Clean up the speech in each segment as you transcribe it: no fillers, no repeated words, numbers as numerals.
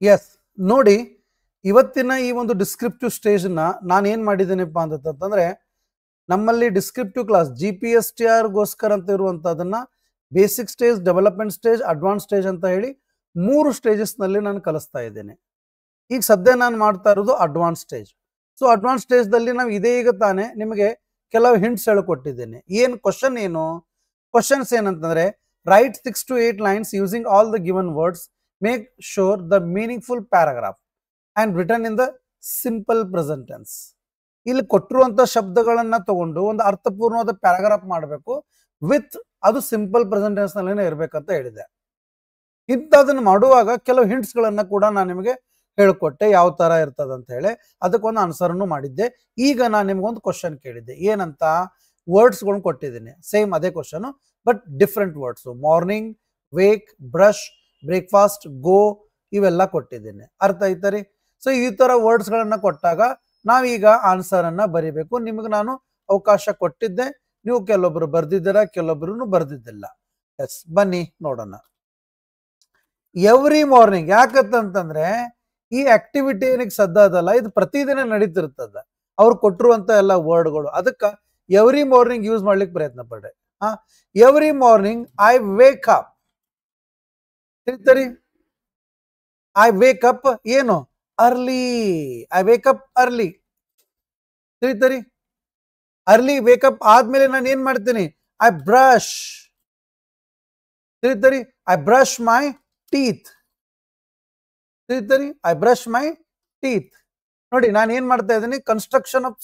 S, ನೋಡಿ, ಇವತ್ತಿನ ಈ ಒಂದು ಡಿಸ್ಕ್ರಿಪ್ಟಿವ್ ಸ್ಟೇಜ್ನ ನಾನು ಏನು ಮಾಡಿದ್ದೀನಪ್ಪ ಅಂತಂತಂದ್ರೆ, ನಮ್ಮಲ್ಲಿ ಡಿಸ್ಕ್ರಿಪ್ಟಿವ್ ಕ್ಲಾಸ್ GPSTR ಗೋಸ್ಕರ ಅಂತ ಇರುವಂಥದ್ದನ್ನ basic stage, development stage, advance stage ಅಂತ ಹೇಳಿ 3 ಸ್ಟೇಜಸ್ನಲ್ಲಿ ನಾನು ಕಲಿಸ್ತಾ ಇದ್ದೇನೆ. ಈಗ ಸದ್ಯ ನಾನು ಮಾಡ್ತಾ ಇರೋದು ಅಡ್ವಾನ್ಸ್ ಸ್ಟೇಜ್. ಸೊ ಅಡ್ವಾನ್ಸ್ ಸ್ಟೇಜ್ದಲ್ಲಿ ನಾವು ಇದೇ ಈಗ ತಾನೇ ನಿಮಗೆ ಕೆಲವು ಹಿಂಟ್ಸ್ ಹೇಳಿಕೊಟ್ಟಿದ್ದೇನೆ. ಏನು ಕ್ವಶನ್ ಏನು ಕ್ವಶನ್ಸ್ ಏನಂತಂದ್ರೆ, right 6 to 8 lines using all the given words, make sure the meaningful paragraph and return in the simple present tense. ಇಲ್ಲಿ ಕೊಟ್ಟಿರುವಂಥ ಶಬ್ದಗಳನ್ನ ತಗೊಂಡು ಒಂದು ಅರ್ಥಪೂರ್ಣವಾದ ಪ್ಯಾರಾಗ್ರಾಫ್ ಮಾಡಬೇಕು, ವಿತ್ ಅದು ಸಿಂಪಲ್ ಪ್ರೆಸೆಂಟ್ ಟೆನ್ಸ್ ನಲ್ಲೇ ಇರಬೇಕಂತ ಹೇಳಿದೆ. ಇಂಥದನ್ನು ಮಾಡುವಾಗ ಕೆಲವು ಹಿಂಟ್ಸ್ಗಳನ್ನ ಕೂಡ ನಾನು ನಿಮಗೆ ಹೇಳ್ಕೊಟ್ಟೆ, ಯಾವ ತರ ಇರ್ತದೆ ಅಂತ ಹೇಳಿ. ಅದಕ್ಕೊಂದು ಆನ್ಸರ್ನು ಮಾಡಿದ್ದೆ. ಈಗ ನಾನು ನಿಮ್ಗೊಂದು ಕ್ವಶನ್ ಕೇಳಿದ್ದೆ, ಏನಂತ ವರ್ಡ್ಸ್ಗಳನ್ನ ಕೊಟ್ಟಿದ್ದೀನಿ, ಸೇಮ್ ಅದೇ question but different words. Morning, wake, brush, breakfast, go ಇವೆಲ್ಲ ಕೊಟ್ಟಿದ್ದೀನಿ. ಅರ್ಥ ಆಯ್ತರಿ? ಸೊ ಈ ತರ ವರ್ಡ್ಸ್ಗಳನ್ನ ಕೊಟ್ಟಾಗ ನಾವೀಗ ಆನ್ಸರ್ ಅನ್ನ ಬರಿಬೇಕು. ನಿಮಗೆ ನಾನು ಅವಕಾಶ ಕೊಟ್ಟಿದ್ದೆ, ನೀವು ಕೆಲವೊಬ್ರು ಬರ್ದಿದ್ದೀರಾ, ಕೆಲವೊಬ್ರು ಬರ್ದಿದ್ದಿಲ್ಲ. ಎಸ್, ಬನ್ನಿ ನೋಡೋಣ. ಎವ್ರಿ ಮಾರ್ನಿಂಗ್ ಯಾಕಂತಂದ್ರೆ ಈ ಆಕ್ಟಿವಿಟಿ ಏನಕ್ಕೆ ಸದ್ದ ಅದಲ್ಲ, ಇದು ಪ್ರತಿದಿನ ನಡೀತಿರ್ತದ. ಅವ್ರು ಕೊಟ್ಟಿರುವಂತ ಎಲ್ಲ ವರ್ಡ್ಗಳು, ಅದಕ್ಕೆ ಎವ್ರಿ ಮಾರ್ನಿಂಗ್ ಯೂಸ್ ಮಾಡ್ಲಿಕ್ಕೆ ಪ್ರಯತ್ನ ಪಡ್ರಿ. Every morning I wake up. ತಿಳಿತರಿ? ಐ ವೇಕ್ ಅಪ್ ಏನು early. I wake up early. ತಿಳಿತರಿ? ಅರ್ಲಿ ವೇಕಪ್ ಆದ್ಮೇಲೆ ನಾನು ಏನ್ ಮಾಡ್ತೀನಿ, ಐ ಬ್ರಷ್. ತಿಳಿತರಿ? I brush my teeth. ತಿಳಿತರಿ? I brush my teeth. ನೋಡಿ, ನಾನು ಏನ್ ಮಾಡ್ತಾ ಇದ್ದೀನಿ, construction of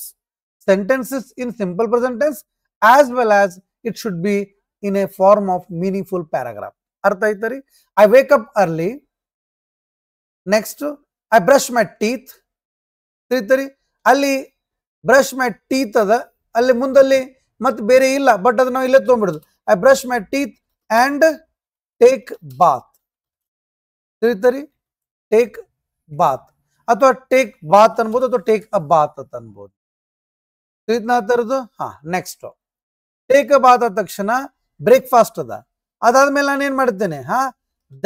sentences in simple present tense as well as it should be in a form of meaningful paragraph. ಅರ್ಥ ಆಯ್ತರಿ? I wake up early. Next I brush my teeth. ತಿಳಿತರಿ? ಅಲ್ಲಿ brush my teeth ಅದ, ಅಲ್ಲಿ ಮುಂದಲ್ಲಿ ಮತ್ತೆ ಬೇರೆ ಇಲ್ಲ, but ಅದು ನಾವು ಇಲ್ಲೇ ತೊಗೊಂಡ್ಬಿಡುದು. I brush my teeth and take bath. ತಿಳಿತರಿ? ಟೇಕ್ ಬಾತ್ ಅಥವಾ ಟೇಕ್ ಬಾತ್ ಅನ್ಬೋದು, ಅಥವಾ ಟೇಕ್ ಅ ಬಾತ್ ಅಂತ ಅನ್ಬೋದು. ತಿಳಿದ್ನಾ ತರದು? ನೆಕ್ಸ್ಟ್ ಟೇಕ್ ಅ ಬಾತ್ ಆದ ತಕ್ಷಣ ಬ್ರೇಕ್ಫಾಸ್ಟ್ ಅದ. ಅದಾದ್ಮೇಲೆ ನಾನು ಏನ್ ಮಾಡ್ತೇನೆ,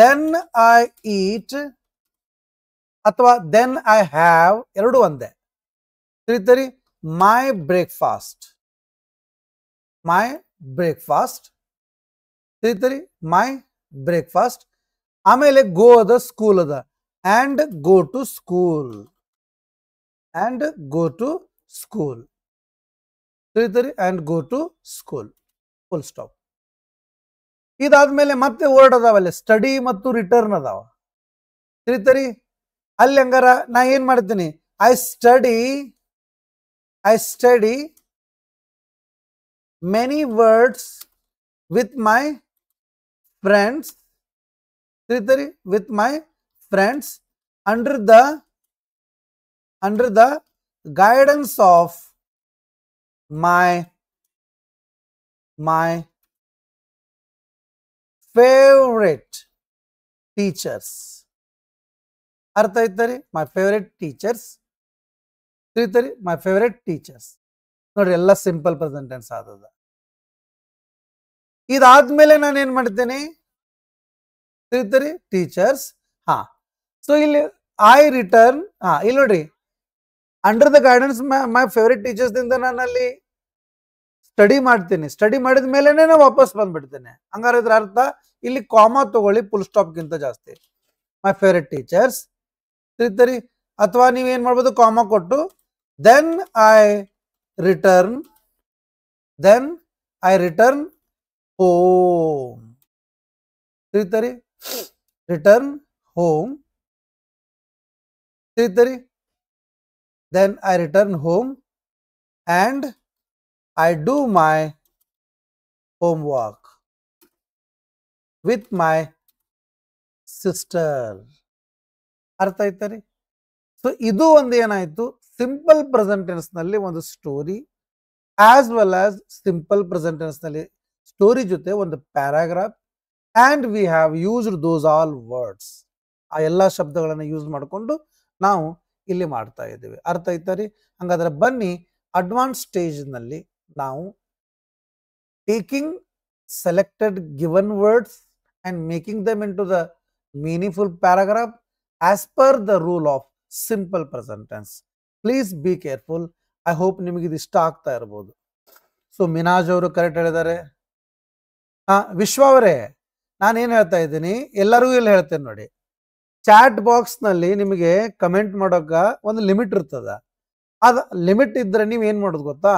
ದೆನ್ ಐ ಈಟ್ ಅಥವಾ ದೆನ್ ಐ ಹ್ಯಾವ್, ಎರಡು ಒಂದೇ. ತಿಳಿತರಿ? My breakfast. My breakfast. ತಿಳಿತರಿ? My breakfast. ಆಮೇಲೆ ಗೋ ಅದ, ಸ್ಕೂಲ್ ಅದ, and go to school. And go to school. ತಿಳಿತರಿ? And go to school. Full stop. ಇದಾದ್ಮೇಲೆ ಮತ್ತೆ ವರ್ಡ್ ಅದಾವಲ್ಲಿ, ಸ್ಟಡಿ ಮತ್ತು ರಿಟರ್ನ್ ಅದಾವ. ತಿಳಿತರಿ? ಅಲ್ಲಿ ಹಂಗಾರ ನಾ ಏನ್ ಮಾಡ್ತೀನಿ, I study many words with my friends. ತಿಳಿತರಿ? With my friends under the guidance of my favourite teachers. ಅರ್ಥ ಆಯ್ತರಿ? My favourite teachers. ತಿಳಿತರಿ? My favourite teachers. ನೋಡ್ರಿ, ಎಲ್ಲ ಸಿಂಪಲ್ ಪ್ರೆಸೆಂಟ್ ಟೆನ್ಸ್ ಆದದ. ಇದಾದ್ಮೇಲೆ ನಾನು ಏನ್ ಮಾಡ್ತೇನೆ, ತಿಳಿತರಿ? ಟೀಚರ್ಸ್. ಸೊ ಇಲ್ಲಿ ಐ ರಿಟರ್ನ್. ಇಲ್ಲಿ ನೋಡ್ರಿ, under the guidance my favourite teachers ದಿಂದ ನಾನು ಅಲ್ಲಿ ಸ್ಟಡಿ ಮಾಡ್ತೀನಿ. ಸ್ಟಡಿ ಮಾಡಿದ ಮೇಲೆ ನಾನು ವಾಪಸ್ ಬಂದ್ಬಿಡ್ತೇನೆ. ಹಂಗಾರೆ ಇದ್ರ ಅರ್ಥ ಇಲ್ಲಿ ಕಾಮಾ ತಗೊಳ್ಳಿ, ಫುಲ್ ಸ್ಟಾಪ್ ಗಿಂತ ಜಾಸ್ತಿ. My favourite teachers. ತಿಳಿತರಿ? ಅಥವಾ ನೀವೇನ್ ಮಾಡ್ಬೋದು, ಕಾಮಾ ಕೊಟ್ಟು ದೆನ್ ಐ ರಿಟರ್ನ್ ಹೋಮ್. ತಿಳಿತರಿ? Return home. ತಿಳಿತರಿ? Then I return home and I do my ಹೋಮ್ ವರ್ಕ್ ವಿತ್ ಮೈ ಸಿಸ್ಟರ್. ಅರ್ಥ ಆಯ್ತರಿ? ಸೊ ಇದು ಒಂದು ಏನಾಯ್ತು, ಸಿಂಪಲ್ ಪ್ರೆಸೆಂಟ್ ಟೆನ್ಸ್ ನಲ್ಲಿ ಒಂದು story, as well as simple present tense ನಲ್ಲಿ ಸ್ಟೋರಿ ಜೊತೆ ಒಂದು paragraph, and we have used those all words. ಆ ಎಲ್ಲ ಶಬ್ದಗಳನ್ನು ಯೂಸ್ ಮಾಡಿಕೊಂಡು ನಾವು ಇಲ್ಲಿ ಮಾಡ್ತಾ ಇದ್ದೀವಿ. ಅರ್ಥ ಆಯ್ತರಿ? ಹಂಗಾದ್ರೆ ಬನ್ನಿ, ಅಡ್ವಾನ್ಸ್ ಸ್ಟೇಜ್ ನಲ್ಲಿ ನಾವು taking selected given words and making them into the meaningful paragraph as per the rule of simple present tense. Please be careful. I hope ನಿಮಗೆ ಇದು ಇಷ್ಟ ಆಗ್ತಾ ಇರ್ಬೋದು. ಸೊ ಮಿನಾಜ್ ಅವರು ಕರೆಕ್ಟ್ ಹೇಳಿದ್ದಾರೆ. ವಿಶ್ವ ಅವರೇ, ನಾನೇನು ಹೇಳ್ತಾ ಇದ್ದೀನಿ ಎಲ್ಲರಿಗೂ ಇಲ್ಲಿ ಹೇಳ್ತೇನೆ ನೋಡಿ, ಚಾಟ್ ಬಾಕ್ಸ್ ನಲ್ಲಿ ನಿಮಗೆ ಕಮೆಂಟ್ ಮಾಡೋಕ ಒಂದು ಲಿಮಿಟ್ ಇರ್ತದ. ಅದ ಲಿಮಿಟ್ ಇದ್ರೆ ನೀವು ಏನ್ ಮಾಡೋದು ಗೊತ್ತಾ,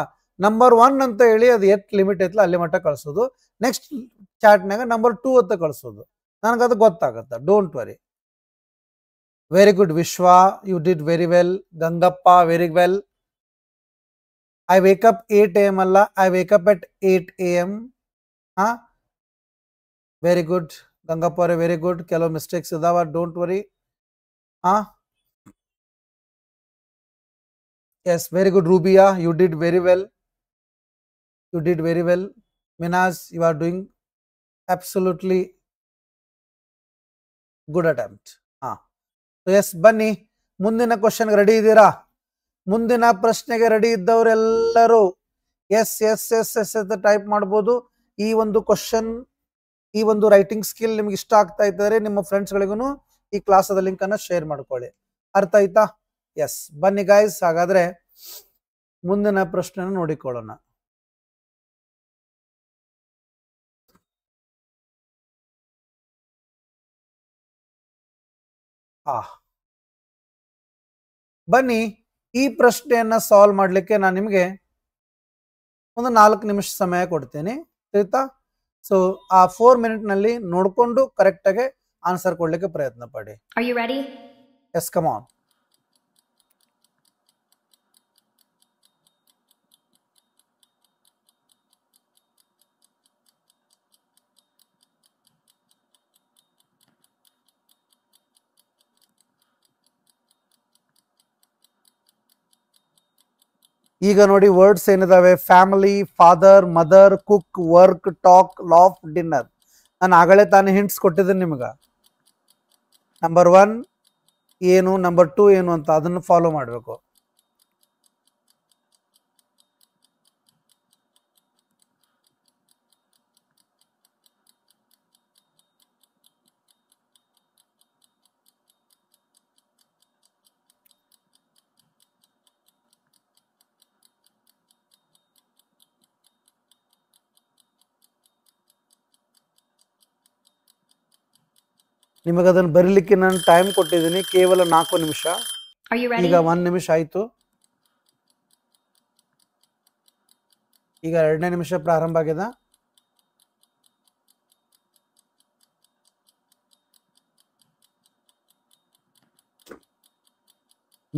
ನಂಬರ್ 1 ಅಂತ ಹೇಳಿ ಅದು ಎಷ್ಟು ಲಿಮಿಟ್ ಐತಲ್ಲ ಅಲ್ಲಿ ಮಟ್ಟ ಕಳ್ಸೋದು. ನೆಕ್ಸ್ಟ್ ಚಾಟ್ನಾಗ ನಂಬರ್ 2 ಅಂತ ಕಳ್ಸೋದು. ನನಗದು ಗೊತ್ತಾಗತ್ತೆ. Don't worry. Very good Vishwa, you did very well. Gangappa, very well. I wake up 8 AM ಅಲ್ಲ, I wake up at 8 AM. Very good Gangappa ಅವರೇ, ವೆರಿ ಗುಡ್. ಕೆಲವು ಮಿಸ್ಟೇಕ್ಸ್ ಇದಾವ, don't worry. Yes, very good Rubiya, you did very well. You did very well. Minaz, you are doing absolutely good attempt. So yes, ಬನ್ನಿ ಮುಂದಿನ question ready ಇದ್ದೀರಾ? ಮುಂದಿನ ಪ್ರಶ್ನೆಗೆ ready ಇದ್ದವರೆಲ್ಲರೂ yes yes yes yes ಅಂತ type ಮಾಡ್ಬೋದು. ಈ ಒಂದು ಕ್ವಶನ್, ಈ ಒಂದು ರೈಟಿಂಗ್ ಸ್ಕಿಲ್ ನಿಮ್ಗೆ ಇಷ್ಟ ಆಗ್ತಾ ಇದ್ದಾರೆ, ನಿಮ್ಮ ಫ್ರೆಂಡ್ಸ್ಗಳಿಗೂ ಈ ಕ್ಲಾಸದ ಲಿಂಕ್ ಅನ್ನ ಶೇರ್ ಮಾಡ್ಕೊಳ್ಳಿ. ಅರ್ಥ ಆಯ್ತಾ? ಎಸ್, ಬನ್ನಿ ಗೈಸ್, ಹಾಗಾದ್ರೆ ಮುಂದಿನ ಪ್ರಶ್ನೆನ ನೋಡಿಕೊಳ್ಳೋಣ. ಬನ್ನಿ ಈ ಪ್ರಶ್ನೆಯನ್ನ ಸಾಲ್ವ್ ಮಾಡ್ಲಿಕ್ಕೆ ನಾನು ನಿಮಗೆ ಒಂದು 4 ನಿಮಿಷ ಸಮಯ ಕೊಡ್ತೇನೆ, ಆಯ್ತಾ? ಸೊ ಆ 4 ಮಿನಿಟ್ ನಲ್ಲಿ ನೋಡ್ಕೊಂಡು ಕರೆಕ್ಟ್ ಆಗಿ ಆನ್ಸರ್ ಕೊಡ್ಲಿಕ್ಕೆ ಪ್ರಯತ್ನ ಪಡಿ. Are you ready? Yes, come on. ಈಗ ನೋಡಿ ವರ್ಡ್ಸ್ ಏನಿದಾವೆ, family, father, mother, cook, work, talk, laugh, dinner. ನಾನು ಆಗಲೇ ತಾನೇ ಹಿಂಟ್ಸ್ ಕೊಟ್ಟಿದ್ದೀನಿ ನಿಮ್ಗೆ. ನಂಬರ್ 1 ಏನು, ನಂಬರ್ 2 ಏನು ಅಂತ ಅದನ್ನು ಫಾಲೋ ಮಾಡಬೇಕು. ನಿಮಗೆ ಅದನ್ನು ಬರೀಲಿಕ್ಕೆ ನಾನು ಟೈಮ್ ಕೊಟ್ಟಿದ್ದೀನಿ ಕೇವಲ 4 ನಿಮಿಷ. ಈಗ 1 ನಿಮಿಷ ಆಯ್ತು. ಈಗ 2ನೇ ನಿಮಿಷ ಪ್ರಾರಂಭ ಆಗಿದೆ.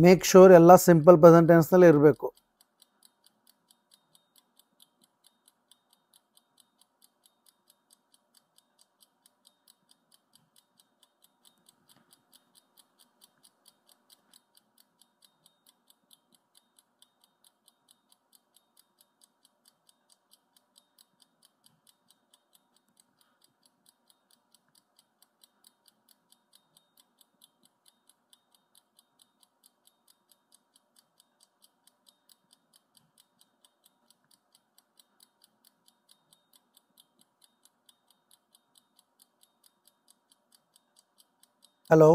ಮೇಕ್ ಶೋರ್ ಎಲ್ಲ ಸಿಂಪಲ್ ಪ್ರೆಸೆಂಟ್ ಟೆನ್ಸ್ ನಲ್ಲಿ ಇರಬೇಕು. ಹಲೋ,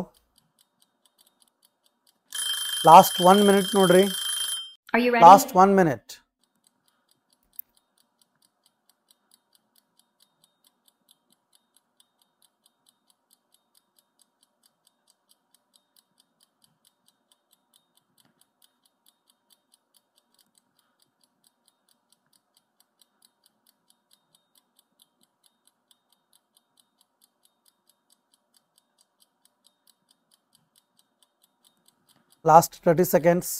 ಲಾಸ್ಟ್ 1 ಮಿನಿಟ್ ನೋಡ್ರಿ. Last 1 minute. Last 30 seconds.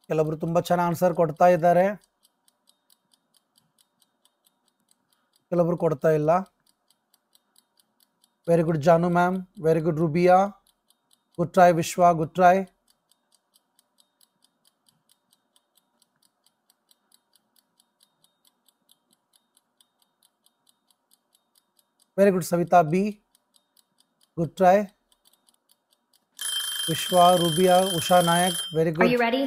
ಕೆಲವೊಬ್ರು ತುಂಬಾ ಚೆನ್ನಾಗಿ ಆನ್ಸರ್ ಕೊಡ್ತಾ ಇದ್ದಾರೆ, ಕೆಲವೊಬ್ರು ಕೊಡ್ತಾ ಇಲ್ಲ. Very good Janu ma'am, very good Rubiya, good try Vishwa, good try. Very good Savita B, good try. Vishwa, Rubia, Usha Nayak, very good. Are you ready?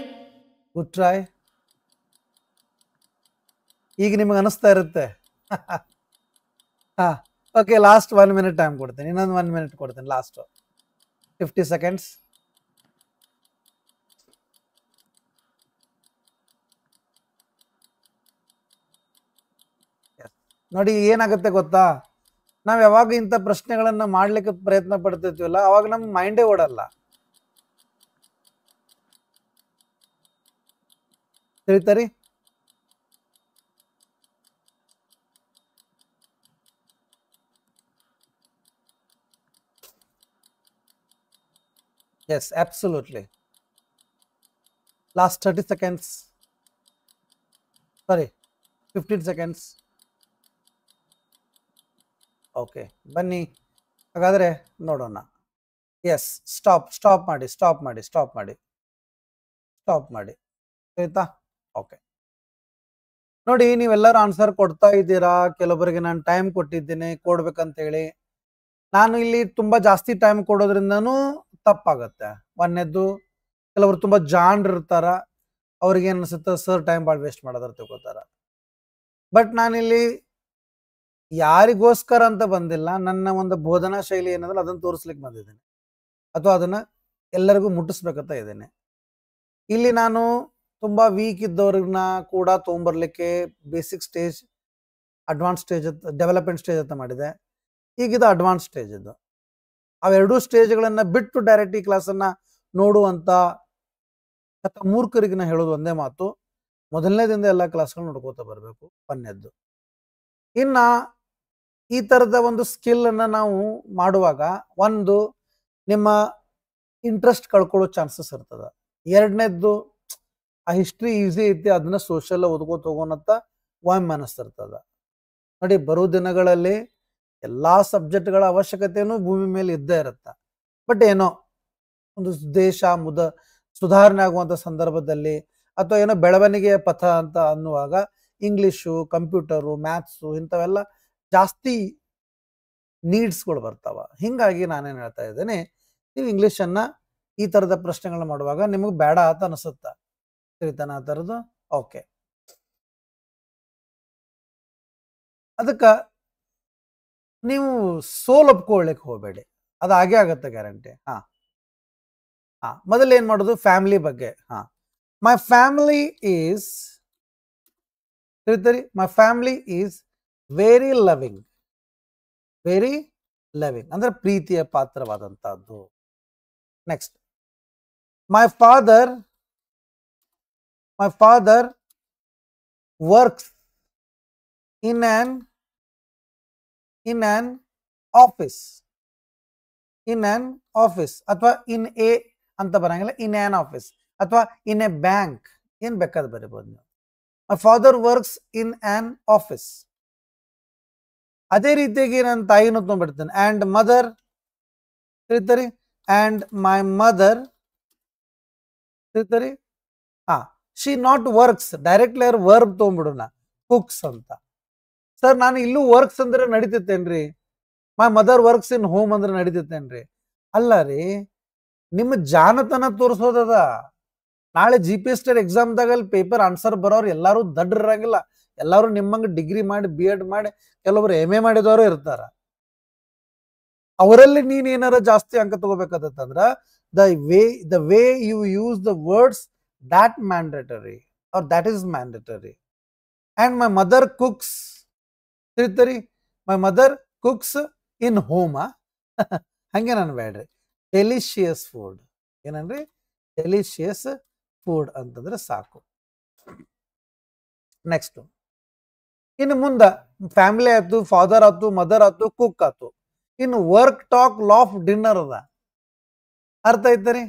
Good try. ಈಗ ನಿಮಗೆ ಅನಿಸ್ತಾ ಇರುತ್ತೆ ಓಕೆ, ಲಾಸ್ಟ್ 1 minute ಟೈಮ್ ಕೊಡ್ತೇನೆ, ಇನ್ನೊಂದು 1 minute ಕೊಡ್ತೇನೆ, ಲಾಸ್ಟ್ 50 seconds. ನೋಡಿ ಏನಾಗುತ್ತೆ ಗೊತ್ತಾ, ನಾವ್ ಯಾವಾಗ ಇಂಥ ಪ್ರಶ್ನೆಗಳನ್ನ ಮಾಡ್ಲಿಕ್ಕೆ ಪ್ರಯತ್ನ ಪಡ್ತಿರ್ತೀವಲ್ಲ ಅವಾಗ ನಮ್ ಮೈಂಡೇ ಓಡಲ್ಲ. ತಿಳಿತರಿ? Yes, absolutely. Last 30 seconds. Sorry, 15 seconds. Okay, ಬನ್ನಿ ಹಾಗಾದ್ರೆ ನೋಡೋಣ. ಎಸ್, ಸ್ಟಾಪ್ ಮಾಡಿ ಆಯ್ತಾ? ಓಕೆ, ನೋಡಿ ನೀವೆಲ್ಲರೂ ಆನ್ಸರ್ ಕೊಡ್ತಾ ಇದ್ದೀರಾ. ಕೆಲವೊಬ್ಬರಿಗೆ ನಾನು ಟೈಮ್ ಕೊಟ್ಟಿದ್ದೇನೆ ಕೊಡ್ಬೇಕಂತ ಹೇಳಿ. ನಾನು ಇಲ್ಲಿ ತುಂಬಾ ಜಾಸ್ತಿ ಟೈಮ್ ಕೊಡೋದ್ರಿಂದನೂ ತಪ್ಪಾಗತ್ತೆ. ಒಂದನೇದ್ದು, ಕೆಲವರು ತುಂಬಾ ಜಾಣರು ಇರ್ತಾರ, ಅವ್ರಿಗೆ ಅನ್ಸುತ್ತೆ ಸರ್ ಟೈಮ್ ಭಾಳ ವೇಸ್ಟ್ ಮಾಡೋದ್ರ ತಿಳ್ಕೊತಾರ. ಬಟ್ ನಾನಿಲ್ಲಿ ಯಾರಿಗೋಸ್ಕರ ಅಂತ ಬಂದಿಲ್ಲ, ನನ್ನ ಒಂದು ಬೋಧನಾ ಶೈಲಿ ಏನಂದ್ರೆ ಅದನ್ನ ತೋರಿಸ್ಲಿಕ್ಕೆ ಬಂದಿದ್ದೇನೆ, ಅಥವಾ ಅದನ್ನ ಎಲ್ಲರಿಗೂ ಮುಟ್ಟಿಸ್ಬೇಕಂತ ಇದ್ದೇನೆ. ಇಲ್ಲಿ ನಾನು ತುಂಬಾ ವೀಕ್ ಇದ್ದವ್ರನ್ನ ಕೂಡ ತೊಗೊಂಬರ್ಲಿಕ್ಕೆ basic stage, advance stage, development stage ಅಂತ ಮಾಡಿದೆ. ಈಗಿದು ಅಡ್ವಾನ್ಸ್ ಸ್ಟೇಜ್. ಇದು ಅವೆರಡೂ ಸ್ಟೇಜ್ಗಳನ್ನ ಬಿಟ್ಟು ಡೈರೆಕ್ಟ್ ಈ ಕ್ಲಾಸನ್ನ ನೋಡುವಂತ ಮೂರ್ಖರಿಗೆ ನಾ ಹೇಳೋದು ಒಂದೇ ಮಾತು, ಮೊದಲನೇದಿಂದ ಎಲ್ಲ ಕ್ಲಾಸ್ಗಳು ನೋಡ್ಕೋತಾ ಬರಬೇಕು. ಒಂದನೇದ್ದು. ಇನ್ನ ಈ ತರದ ಒಂದು ಸ್ಕಿಲ್ ಅನ್ನ ನಾವು ಮಾಡುವಾಗ ಒಂದು ನಿಮ್ಮ ಇಂಟ್ರೆಸ್ಟ್ ಕಳ್ಕೊಳ್ಳೋ ಚಾನ್ಸಸ್ ಇರ್ತದ. ಎರಡನೇದ್ದು, ಆ ಹಿಸ್ಟ್ರಿ ಈಸಿ ಐತಿ, ಅದನ್ನ ಸೋಷಿಯಲ್ ಓದ್ಕೋತ ಹೋಗೋಣಂತ ಒಮ್ಮೆ ಅನಿಸ್ತಿರ್ತದ. ನೋಡಿ, ಬರೋ ದಿನಗಳಲ್ಲಿ ಎಲ್ಲಾ ಸಬ್ಜೆಕ್ಟ್ಗಳ ಅವಶ್ಯಕತೆನೂ ಭೂಮಿ ಮೇಲೆ ಇದ್ದೇ ಇರುತ್ತೆ. ಬಟ್ ಏನೋ ಒಂದು ದೇಶ ಸುಧಾರಣೆ ಆಗುವಂತ ಸಂದರ್ಭದಲ್ಲಿ, ಅಥವಾ ಏನೋ ಬೆಳವಣಿಗೆಯ ಪಥ ಅಂತ ಅನ್ನುವಾಗ ಇಂಗ್ಲಿಷು, ಕಂಪ್ಯೂಟರು, ಮ್ಯಾಥ್ಸು ಇಂಥವೆಲ್ಲ ಜಾಸ್ತಿ ನೀಡ್ಸ್ಗಳು ಬರ್ತಾವ. ಹಿಂಗಾಗಿ ನಾನೇನು ಹೇಳ್ತಾ ಇದ್ದೇನೆ, ನೀವು ಇಂಗ್ಲಿಷನ್ನ ಈ ತರದ ಪ್ರಶ್ನೆಗಳನ್ನ ಮಾಡುವಾಗ ನಿಮಗೆ ಬೇಡ ಅಂತ ಅನಿಸುತ್ತ, ತಿಳಿತಾನ ಆ ಥರದ್ದು? ಓಕೆ, ಅದಕ್ಕ ನೀವು ಸೋಲ್ ಒಪ್ಕೊಳ್ಳಿಕ್ಕೆ ಹೋಗಬೇಡಿ, ಅದು ಹಾಗೆ ಆಗತ್ತೆ ಗ್ಯಾರಂಟಿ. ಮೊದಲು ಏನ್ ಮಾಡೋದು, ಫ್ಯಾಮಿಲಿ ಬಗ್ಗೆ. ಮೈ ಫ್ಯಾಮಿಲಿ ಈಸ್, ತಿಳಿತೀರಿ, my family is very loving ಅಂದ್ರೆ ಪ್ರೀತಿಯ ಪಾತ್ರವಾದಂತಹದ್ದು. Next, my father works in an office. ಅಥವಾ ಇನ್ ಎ ಅಂತ ಬರಂಗಿಲ್ಲ, ಇನ್ ಆನ್ ಆಫೀಸ್ ಅಥವಾ ಇನ್ ಎ ಬ್ಯಾಂಕ್, ಏನ್ ಬೇಕಾದ್ ಬರೀಬಹುದು ನೀವು. My father works in an office. ಅದೇ ರೀತಿಯಾಗಿ ನನ್ನ ತಾಯಿನೂ ತೊಗೊಂಡ್ಬಿಡ್ತೇನೆ. ಅಂಡ್ ಮದರ್, ತಿಳಿತರಿ, ಅಂಡ್ ಮೈ ಮದರ್, ತಿಳಿತರಿ. ಶಿ ನಾಟ್ ವರ್ಕ್ಸ್, ಡೈರೆಕ್ಟ್ಲಿ ಅವ್ರ ವರ್ಬ್ ತೊಗೊಂಡ್ಬಿಡೋಣ, ಕುಕ್ಸ್ ಅಂತ. ಸರ್ ನಾನು ಇಲ್ಲೂ ವರ್ಕ್ಸ್ ಅಂದ್ರೆ ನಡೀತೇನ್ರಿ, my mother works in home ಅಂದ್ರೆ ನಡೀತೇನ್ರಿ? ಅಲ್ಲ ರೀ, ನಿಮ್ಮ ಜಾಣತನ ತೋರಿಸೋದದ. ನಾಳೆ GPSC ಎಕ್ಸಾಮ್ದಾಗ ಅಲ್ಲಿ ಪೇಪರ್ ಆನ್ಸರ್ ಬರೋರು ಎಲ್ಲಾರು ದಡ್ರ ಇರಂಗಿಲ್ಲ, ಎಲ್ಲಾರು ನಿಮ್ಮಂಗ ಡಿಗ್ರಿ ಮಾಡಿ B.Ed ಮಾಡಿ, ಕೆಲವರು MA ಮಾಡಿದವರು ಇರ್ತಾರ. ಅವರಲ್ಲಿ ನೀನ್ ಏನಾರ ಜಾಸ್ತಿ ಅಂಕ ತಗೋಬೇಕಂತಂದ್ರ the way you use the words, that mandatory or that is mandatory. And my mother cooks, ತಿಳಿತರಿ, my mother cooks in home. ಹಂಗೆ ನಾನು ಬೇಡ್ರಿ, ಡೆಲಿಷಿಯಸ್ ಫುಡ್. ಏನನ್ರಿ? ಡೆಲಿಷಿಯಸ್ ಫುಡ್ ಅಂತಂದ್ರೆ ಸಾಕು. ನೆಕ್ಸ್ಟ್, ಇನ್ನು ಮುಂದ ಫ್ಯಾಮಿಲಿ ಆಯ್ತು, ಫಾದರ್ ಆಯ್ತು, ಮದರ್ ಆಯ್ತು, ಕುಕ್ ಆಯ್ತು. ಇನ್ನು ವರ್ಕ್, ಟಾಕ್, ಲಾಫ್, ಡಿನ್ನರ್ ಅದ. ಅರ್ಥ ಐತರಿ?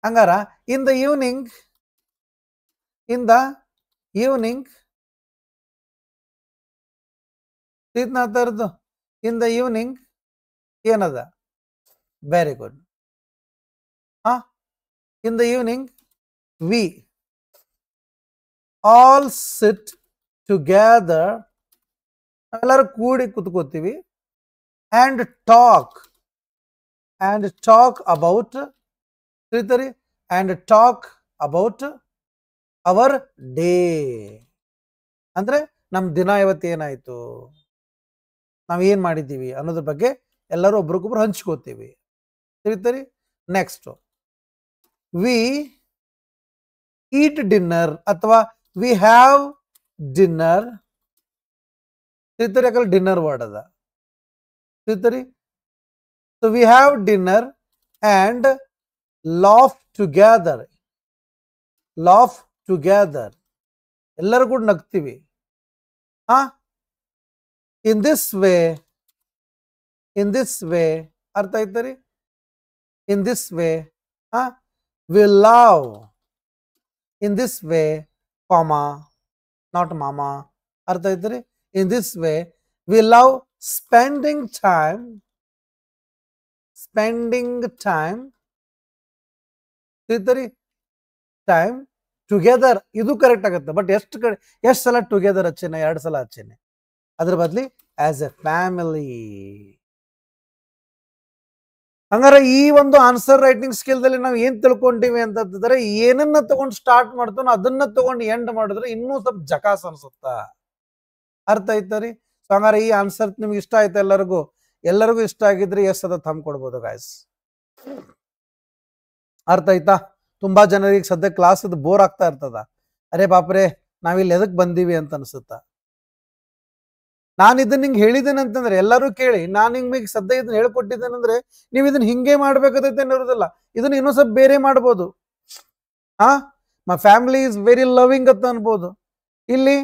ಹಂಗಾರ in the evening in the evening ಏನದ? Very good. In the evening we all sit together, ನಾವೆಲ್ಲರೂ ಕೂಡಿ ಕುತ್ಕೋತೀವಿ. ಅಂಡ್ ಟಾಕ್ ಅಬೌಟ್, ತಿಳಿತರಿ, and talk about our day. ಅಂದ್ರೆ ನಮ್ ದಿನ ಇವತ್ತು ಏನಾಯ್ತು, ನಾವೇನು ಮಾಡಿದ್ದೀವಿ ಅನ್ನೋದ್ರ ಬಗ್ಗೆ ಎಲ್ಲರೂ ಒಬ್ರಿಗೊಬ್ರು ಹಂಚ್ಕೋತೀವಿ. ತಿಳಿತರಿ? ನೆಕ್ಸ್ಟ್ ವಿ ಈಟ್ ಡಿನ್ನರ್ ಅಥವಾ ವಿ ಹ್ಯಾವ್ ಡಿನ್ನರ್. ತಿಳಿತರಿ? ಯಾಕಂದ್ರೆ ಡಿನ್ನರ್ ವರ್ಡ್ ಅದ. ತಿಳಿತರಿ? So we have dinner and laugh together. Laugh together, ಎಲ್ಲರೂ ಕೂಡ ನಗ್ತೀವಿ. ಇನ್ ದಿಸ್ ವೇ ಅರ್ಥ ಆಯ್ತರಿ? In this way we love. In this way comma not ಮಾಮಾ. ಅರ್ಥ ಆಯ್ತರಿ? In this way we love spending time. ತಿಳಿತರಿ? ಟೈಮ್ ಟುಗೆದರ್ ಇದು ಕರೆಕ್ಟ್ ಆಗುತ್ತೆ. ಬಟ್ ಎಷ್ಟು ಸಲ ಟುಗೆದರ್ ಹಚ್ಚೇನೆ? 2 ಸಲ ಹಚ್ಚೇನೆ. ಅದ್ರ ಬದಲಿ ಆಸ್ ಎ ಫ್ಯಾಮಿಲಿ. ಹಂಗಾರೆ ಈ ಒಂದು ಆನ್ಸರ್ ರೈಟಿಂಗ್ ಸ್ಕಿಲ್ದಲ್ಲಿ ನಾವು ಏನ್ ತಿಳ್ಕೊಂಡಿವಿ ಅಂತಂದ್ರೆ, ಏನನ್ನ ತಗೊಂಡು ಸ್ಟಾರ್ಟ್ ಮಾಡ್ತಾನೋ ಅದನ್ನ ತಗೊಂಡು ಎಂಡ್ ಮಾಡಿದ್ರೆ ಇನ್ನೂ ಸ್ವಲ್ಪ ಜಕಾಸ್ ಅನ್ಸುತ್ತ. ಅರ್ಥ ಆಯ್ತರಿ? ಸೊ ಹಂಗಾರೆ ಈ ಆನ್ಸರ್ ನಿಮ್ಗೆ ಇಷ್ಟ ಆಯ್ತು? ಎಲ್ಲರಿಗೂ ಇಷ್ಟ ಆಗಿದ್ರೆ ಎಸ್ ಅದ ಥಂಬ್ ಕೊಡ್ಬೋದು ಗಾಯ್ಸ್. ಅರ್ಥ ಆಯ್ತಾ? ತುಂಬಾ ಜನರಿಗೆ ಸದ್ಯ ಕ್ಲಾಸ್ ಬೋರ್ ಆಗ್ತಾ ಇರ್ತದ. ಅರೆ ಬಾಪ್ರೆ, ನಾವಿಲ್ಲಿ ಎದಕ್ ಬಂದೀವಿ ಅಂತ ಅನ್ಸುತ್ತ. ನಾನು ಇದನ್ನ ಹಿಂಗೆ ಹೇಳಿದ್ದೇನೆ ಅಂತಂದ್ರೆ ಎಲ್ಲರೂ ಕೇಳಿ, ನಾನು ನಿಮ್ಗೆ ಸದ್ಯ ಇದನ್ನ ಹೇಳ್ಕೊಟ್ಟಿದ್ದೇನೆಂದ್ರೆ ನೀವು ಇದನ್ನ ಹಿಂಗೆ ಮಾಡ್ಬೇಕಂತ ಇರೋದಿಲ್ಲ. ಇದನ್ನ ಇನ್ನೂ ಸ್ವಲ್ಪ ಬೇರೆ ಮಾಡ್ಬೋದು. ಮೈ ಫ್ಯಾಮಿಲಿ ಈಸ್ ವೆರಿ ಲವಿಂಗ್ ಅಂತ ಅನ್ಬೋದು. ಇಲ್ಲಿ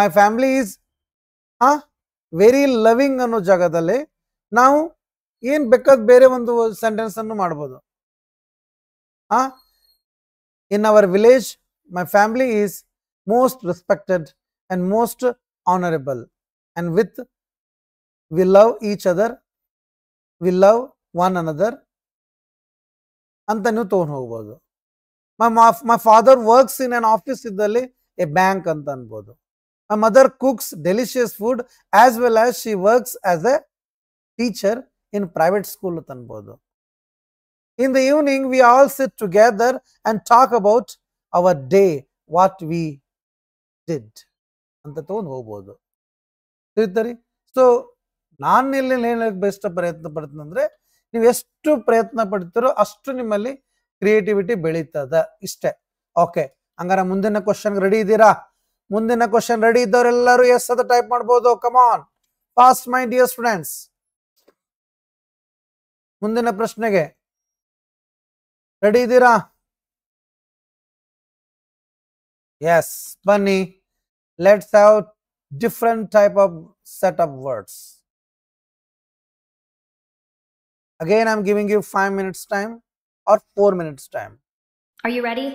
ಮೈ ಫ್ಯಾಮಿಲಿ ಈಸ್ ವೆರಿ ಲವಿಂಗ್ ಅನ್ನೋ ಜಾಗದಲ್ಲಿ ನಾವು ಏನ್ ಬೇಕಾದ ಬೇರೆ ಒಂದು ಸೆಂಟೆನ್ಸ್ ಅನ್ನು ಮಾಡ್ಬೋದು. In our village, my family is most respected and most honorable, and we love each other, we love one another ಅಂತ ನೀವು ತಗೊಂಡು ಹೋಗ್ಬೋದು. My father works in an office ಇದ್ದಲ್ಲಿ a bank ಅಂತ ಅನ್ಬೋದು. My mother cooks delicious food as well as she works as a teacher in private school ಅಂತ ಅನ್ಬೋದು. In the evening, we all sit together and talk about our day, what we did ಅಂತ ತಗೊಂಡು ಹೋಗ್ಬೋದು. ತಿಳಿತರಿ? So ನಾನು ಇಲ್ಲಿ ಹೇಳಕ್ಕೆ ಪ್ರಯತ್ನ ಪಡ್ತೀನಿ ಅಂದ್ರೆ, ನೀವು ಎಷ್ಟು ಪ್ರಯತ್ನ ಪಡ್ತೀರೋ ಅಷ್ಟು ನಿಮ್ಮಲ್ಲಿ ಕ್ರಿಯೇಟಿವಿಟಿ ಬೆಳೀತದ. ಇಷ್ಟೇ. ಓಕೆ, ಹಂಗಾರೆ ಮುಂದಿನ ಕ್ವಶನ್ ರೆಡಿ ಇದ್ದೀರಾ? ಮುಂದಿನ ಕ್ವಶನ್ ರೆಡಿ ಇದ್ದವರೆಲ್ಲರೂ ಎಸ್ ಅಂತ ಟೈಪ್ ಮಾಡ್ಬೋದು. ಕಮಾನ್ ಫಾಸ್ಟ್ ಮೈ ಡಿಯರ್ ಸ್ಟೂಡೆಂಟ್ಸ್. ಮುಂದಿನ ಪ್ರಶ್ನೆಗೆ ರೆಡಿ ಇದ್ದೀರಾ? ಎಸ್, ಬನ್ನಿ. Let's have different type of set of words. Again, I'm giving you 5 minutes time or 4 minutes time. Are you ready?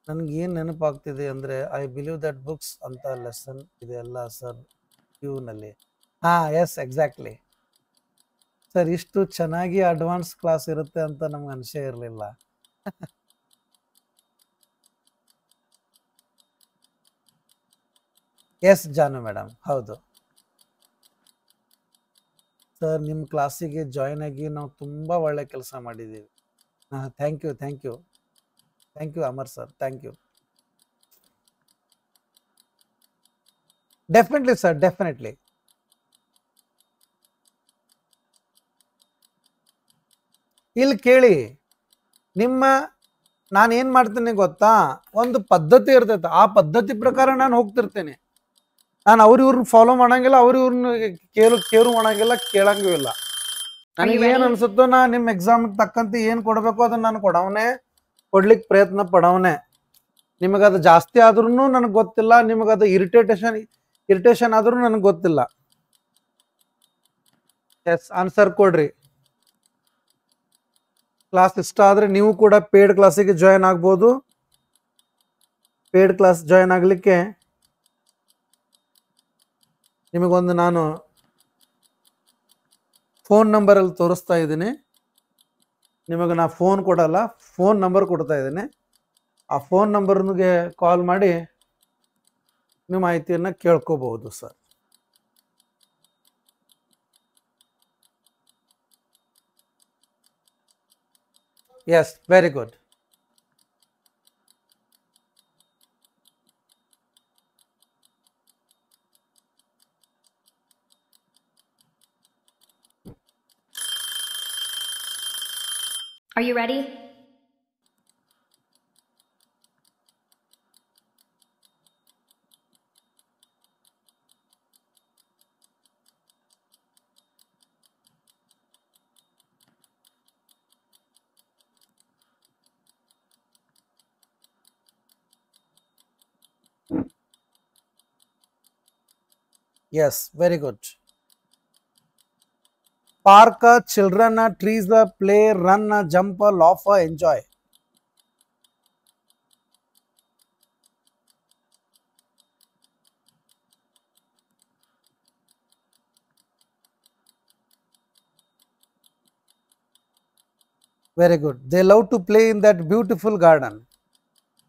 ನನಗೆ ಏನು ನೆನಪಾಗ್ತಿದೆ ಅಂದರೆ, ಐ ಬಿಲೀವ್ ದಟ್ ಬುಕ್ಸ್ ಅಂತ ಲೆಸನ್ ಇದೆಲ್ಲ ಸರ್ ನಲ್ಲಿ. Yes, exactly sir. ಇಷ್ಟು ಚೆನ್ನಾಗಿ ಅಡ್ವಾನ್ಸ್ ಕ್ಲಾಸ್ ಇರುತ್ತೆ ಅಂತ ನಮ್ಗೆ ಅನಿಸೇ ಇರಲಿಲ್ಲ. ಎಸ್ ಜಾನು ಮೇಡಮ್, ಹೌದು ಸರ್. ನಿಮ್ಮ ಕ್ಲಾಸಿಗೆ ಜಾಯ್ನ್ ಆಗಿ ನಾವು ತುಂಬ ಒಳ್ಳೆ ಕೆಲಸ ಮಾಡಿದ್ದೀವಿ. Thank you Amar sir, thank you. Definitely sir, definitely. ಇಲ್ಲಿ ಕೇಳಿ, ನಾನು ಏನು ಮಾಡ್ತೀನಿ ಗೊತ್ತಾ, ಒಂದು ಪದ್ಧತಿ ಇರ್ತೈತೆ. ಆ ಪದ್ಧತಿ ಪ್ರಕಾರ ನಾನು ಹೋಗ್ತಿರ್ತೇನೆ. ನಾನು ಇವ್ರನ್ನ ಫಾಲೋ ಮಾಡಂಗಿಲ್ಲ, ಇವ್ರನ್ನ ಕೇರು ಮಾಡಂಗಿಲ್ಲ, ಕೇಳಂಗೂ ಇಲ್ಲ. ನನಗೆ ಏನು ಅನ್ಸುತ್ತೋ ನಾ ನಿಮ್ಮ ಎಕ್ಸಾಮ್ಗೆ ತಕ್ಕಂತೆ ಏನು ಕೊಡಬೇಕು ಅದನ್ನ ನಾನು ಕೊಡ್ಲಿಕ್ಕೆ ಪ್ರಯತ್ನ ಪಡವನೆ. ನಿಮಗದು ಜಾಸ್ತಿ ಆದ್ರೂ ನನಗೆ ಗೊತ್ತಿಲ್ಲ, ನಿಮಗದು ಇರಿಟೇಷನ್ ಆದ್ರೂ ನನಗೆ ಗೊತ್ತಿಲ್ಲ. ಎಸ್, ಆನ್ಸರ್ ಕೊಡ್ರಿ. ಕ್ಲಾಸ್ ಇಷ್ಟ ಆದರೆ ನೀವು ಕೂಡ ಪೇಯ್ಡ್ ಕ್ಲಾಸಿಗೆ ಜಾಯ್ನ್ ಆಗ್ಬೋದು. ಪೇಯ್ಡ್ ಕ್ಲಾಸ್ ಜಾಯ್ನ್ ಆಗಲಿಕ್ಕೆ ನಿಮಗೊಂದು ನಾನು ಫೋನ್ ನಂಬರಲ್ಲಿ ತೋರಿಸ್ತಾ ಇದ್ದೀನಿ. ನಿಮಗೆ ನಾ ಫೋನ್ ಕೊಡಲ್ಲ, ಫೋನ್ ನಂಬರ್ ಕೊಡ್ತಾ ಇದ್ದೀನಿ. ಆ ಫೋನ್ ನಂಬರ್ನಿಗೆ ಕಾಲ್ ಮಾಡಿ ನಿಮ್ಮ ಮಾಹಿತಿಯನ್ನು ಕೇಳ್ಕೋಬಹುದು sir. Yes, very good. Are you ready? Yes, very good. Park, children, trees, play, run, jump, laugh, enjoy. Very good. They love to play in that beautiful garden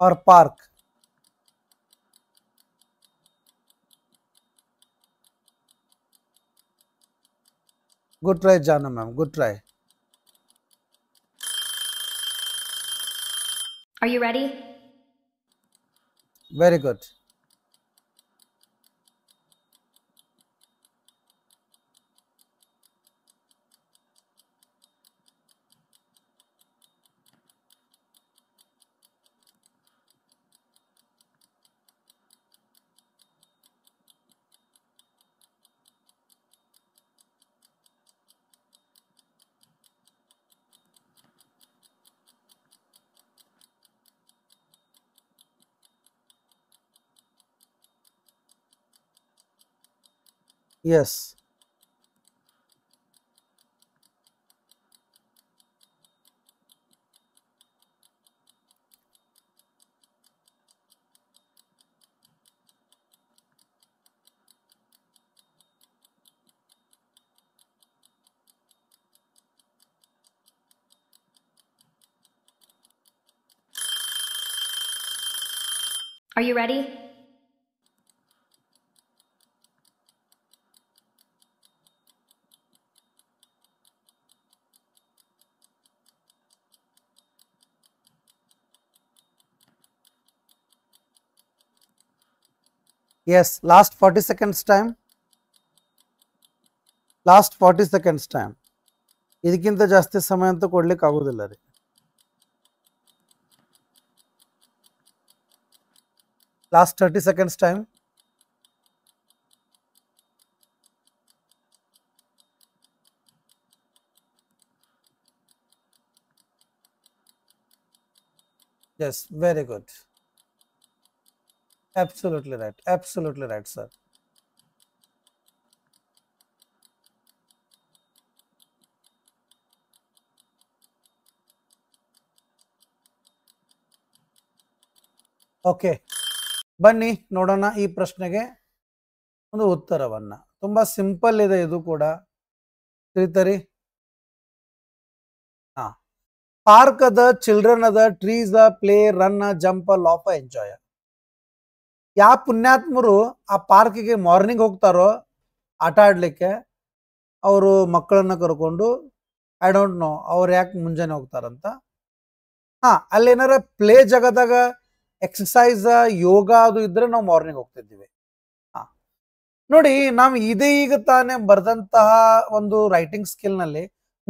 or park. Good try, Jana ma'am. Good try. Are you ready? Very good. Yes. Are you ready? Yes. Last 40 seconds time. Last 40 seconds time. ಇದಕ್ಕಿಂತ ಜಾಸ್ತಿ ಸಮಯ ಅಂತ ಕೊಡ್ಲಿಕ್ಕೆ ಆಗೋದಿಲ್ಲ ರೀ. Last 30 seconds time. Yes, very good. Absolutely right. Absolutely right, sir. Okay, ಬನ್ನಿ ನೋಡೋಣ ಈ ಪ್ರಶ್ನೆಗೆ ಒಂದು ಉತ್ತರವನ್ನ. ತುಂಬಾ ಸಿಂಪಲ್ ಇದೆ ಇದು ಕೂಡ. ತಿಳಿತರಿ? ಹಾ, ಪಾರ್ಕ್ ಅದ, ಚಿಲ್ಡ್ರನ್ ಅದ, trees play, run, jump, laugh, enjoy. ಯಾವ ಪುಣ್ಯಾತ್ಮರು ಆ ಪಾರ್ಕಿಗೆ ಮಾರ್ನಿಂಗ್ ಹೋಗ್ತಾರೋ ಆಟ ಆಡ್ಲಿಕ್ಕೆ, ಅವರು ಮಕ್ಕಳನ್ನ ಕರ್ಕೊಂಡು, ಐ ಡೋಂಟ್ ನೋ ಅವ್ರು ಯಾಕೆ ಮುಂಜಾನೆ ಹೋಗ್ತಾರಂತ. ಹಾ, ಅಲ್ಲೇನಾರ ಪ್ಲೇ ಜಗದಾಗ ಎಕ್ಸಸೈಸ್ ಯೋಗ ಅದು ಇದ್ರೆ ನಾವು ಮಾರ್ನಿಂಗ್ ಹೋಗ್ತಿದ್ದೀವಿ. ಹಾ, ನೋಡಿ, ನಾವು ಇದೇ ಈಗ ತಾನೇ ಬರೆದಂತಹ ಒಂದು ರೈಟಿಂಗ್ ಸ್ಕಿಲ್ ನಲ್ಲಿ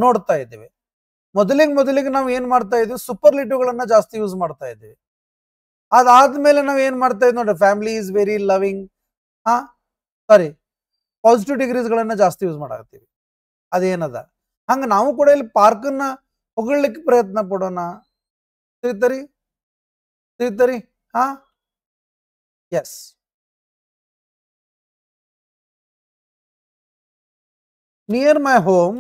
ನೋಡ್ತಾ ಇದ್ದೀವಿ. ಮೊದಲಿಗೆ ನಾವು ಏನ್ ಮಾಡ್ತಾ ಇದ್ವಿ, ಸೂಪರ್ಲೇಟಿವ್ಗಳನ್ನ ಜಾಸ್ತಿ ಯೂಸ್ ಮಾಡ್ತಾ ಇದ್ದೀವಿ. ಅದಾದ್ಮೇಲೆ ನಾವು ಏನ್ ಮಾಡ್ತಾ ಇದ್ವಿ ನೋಡಿ, family is very loving, positive ಡಿಗ್ರೀಸ್ಗಳನ್ನ ಜಾಸ್ತಿ ಯೂಸ್ ಮಾಡಾಕತ್ತೀವಿ. ಅದೇನದ ಹಂಗ ನಾವು ಕೂಡ ಇಲ್ಲಿ ಪಾರ್ಕನ್ನ ಹೊಗಳಲಿಕ್ಕೆ ಪ್ರಯತ್ನ ಪಡೋಣ. ತಿಳಿತರಿ? ಹಾ, yes. Near my home,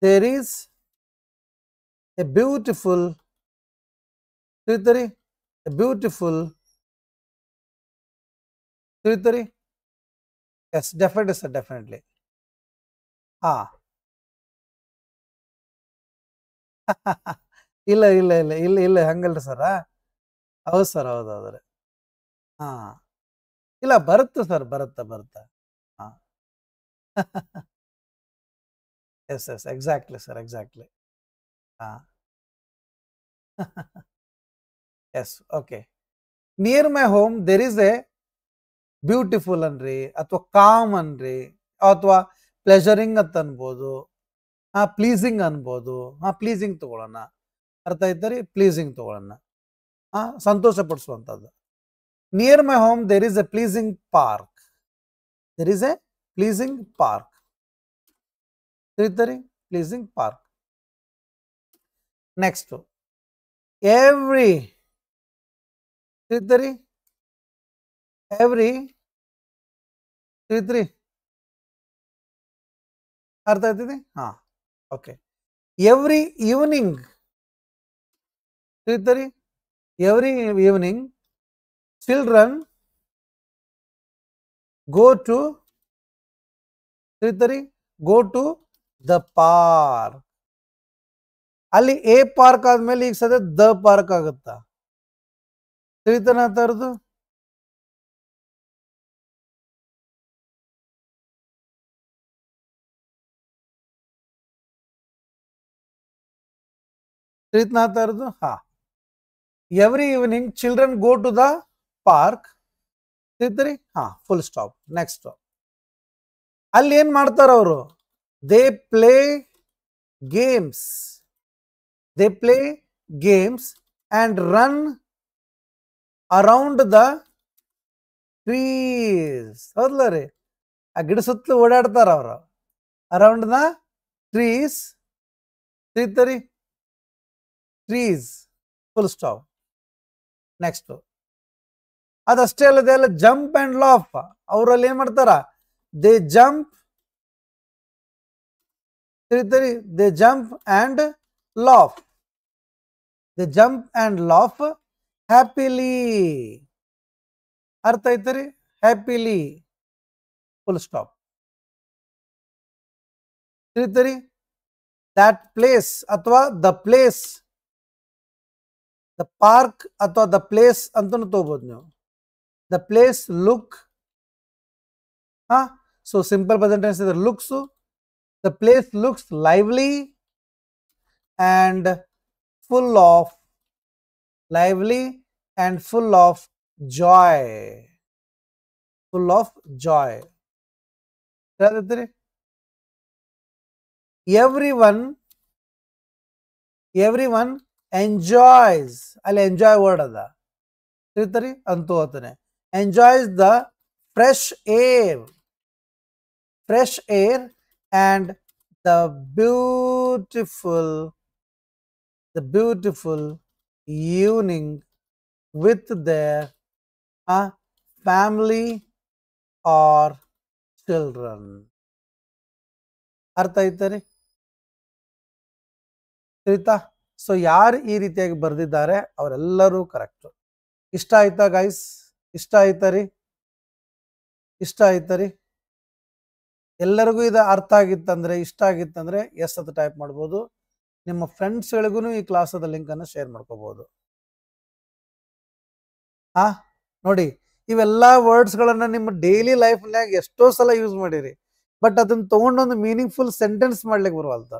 there is a beautiful, ತಿಳಿತರಿ? A beautiful, ತಿಳಿತರಿ? Yes, definitely sir, definitely. ಹಾ. ಇಲ್ಲ ಹಂಗಲ್ರಿ ಸರ. ಹೌದು ಸರ್, ಹೌದೌದ್ರಿ. ಹಾ, ಇಲ್ಲ ಬರುತ್ತೆ ಸರ್, ಬರುತ್ತೆ. ಹಾ. Yes, exactly sir, exactly. ಹಾ. Yes, okay. Near my home there is a beautiful ಅನ್ರಿ, ಅಥವಾ ಕಾಮ್ ಅನ್ರಿ, ಅಥವಾ ಪ್ಲೆಜರಿಂಗ್ ಅಂತ ಅನ್ಬೋದು. ಪ್ಲೀಸಿಂಗ್ ಅನ್ಬೋದು. ಪ್ಲೀಸಿಂಗ್ ತಗೊಳ್ಳೋಣ. ಅರ್ಥ ಆಯ್ತರಿ? ಪ್ಲೀಸಿಂಗ್ ತಗೊಳ್ಳೋಣ. ಸಂತೋಷ ಪಡಿಸುವಂಥದ್ದು. Near my home there is a pleasing park. There is a pleasing park. ತಿಳಿತರಿ? Pleasing park. Next every. ತಿಳಿತರಿ? ಎವ್ರಿ. ತಿಳಿತ್ರಿ? ಅರ್ಥ ಆಯ್ತಿದೆ? ಓಕೆ. Every evening. ತಿಳಿತರಿ? Every evening children go to. ತಿಳಿತರಿ? Go to the park. ಅಲ್ಲಿ ಎ ಪಾರ್ಕ್ ಆದ್ಮೇಲೆ ಈಗ ಸದ್ಯ ದ ಪಾರ್ಕ್ ಆಗುತ್ತಾ? ತಿಳಿತಾನ ತರದು? ತಿಳಿತನ ತರದು? Every evening children go to the park. ತಿಳಿತರಿ? Full stop. ನೆಕ್ಸ್ಟ್ ಅಲ್ಲಿ ಏನ್ ಮಾಡ್ತಾರ ಅವರು? They play games. They play games and run around the trees. ಹೌದಲ್ಲ ರೀ? ಆ ಗಿಡ ಸುತ್ತಲೂ ಓಡಾಡ್ತಾರ ಅವರು. Around the trees. ತಿಳಿತರಿ? ಟ್ರೀಸ್. Full stop. ನೆಕ್ಸ್ಟ್ ಅದಷ್ಟೇ ಅಲ್ಲದೆ ಎಲ್ಲ ಜಂಪ್ ಅಂಡ್ ಲಾಫ್. ಅವರಲ್ಲಿ ಏನ್ ಮಾಡ್ತಾರ? They jump. ತಿಳಿತರಿ? They jump and laugh. They jump and laugh happily. ಅರ್ಥ ಐತರಿ? ಹ್ಯಾಪಿಲಿ. Full stop. ತಿಳಿತರಿ? that place ಅಥವಾ ದ ಪ್ಲೇಸ್, ದ ಪಾರ್ಕ್ ಅಥವಾ ದ ಪ್ಲೇಸ್ ಅಂತನೂ ತಗೋಬಹುದು ನೀವು. The place look. So simple present tense ಇದೆ looks. The place looks lively and full of lively and full of joy. Full of joy. everyone enjoys. ಅಲ್ಲಿ enjoy word ಅದ. ತಿಳಿತರಿ? ಅಂತೂ ಆತನೆ. Enjoys the fresh air. Fresh air and the beautiful evening with their family or children. ಅರ್ಥ ಆಯ್ತರಿ? ತಿಳಿತಾ? So ಯಾರು ಈ ರೀತಿಯಾಗಿ ಬರೆದಿದ್ದಾರೆ ಅವರೆಲ್ಲರೂ ಕರೆಕ್ಟ್. ಇಷ್ಟ ಆಯ್ತಾ ಗೈಸ್? ಇಷ್ಟ ಆಯ್ತರಿ? ಇಷ್ಟ ಆಯ್ತರಿ? ಎಲ್ಲರಿಗೂ ಇದು ಅರ್ಥ ಆಗಿತ್ತಂದ್ರೆ, ಇಷ್ಟ ಆಗಿತ್ತಂದ್ರೆ ಎಸ್ ಅಂತ ಟೈಪ್ ಮಾಡ್ಬೋದು. ನಿಮ್ಮ ಫ್ರೆಂಡ್ಸ್ಗಳಿಗೂ ಈ ಕ್ಲಾಸದ ಲಿಂಕ್ ಅನ್ನು ಶೇರ್ ಮಾಡ್ಕೋಬಹುದು. ನೋಡಿ, ಇವೆಲ್ಲ ವರ್ಡ್ಸ್ಗಳನ್ನ ನಿಮ್ಮ ಡೈಲಿ ಲೈಫ್ನಾಗ ಎಷ್ಟೋ ಸಲ ಯೂಸ್ ಮಾಡಿರಿ. ಬಟ್ ಅದನ್ನ ತಗೊಂಡೊಂದು ಮೀನಿಂಗ್ಫುಲ್ ಸೆಂಟೆನ್ಸ್ ಮಾಡ್ಲಿಕ್ಕೆ ಬರುವಲ್ತ.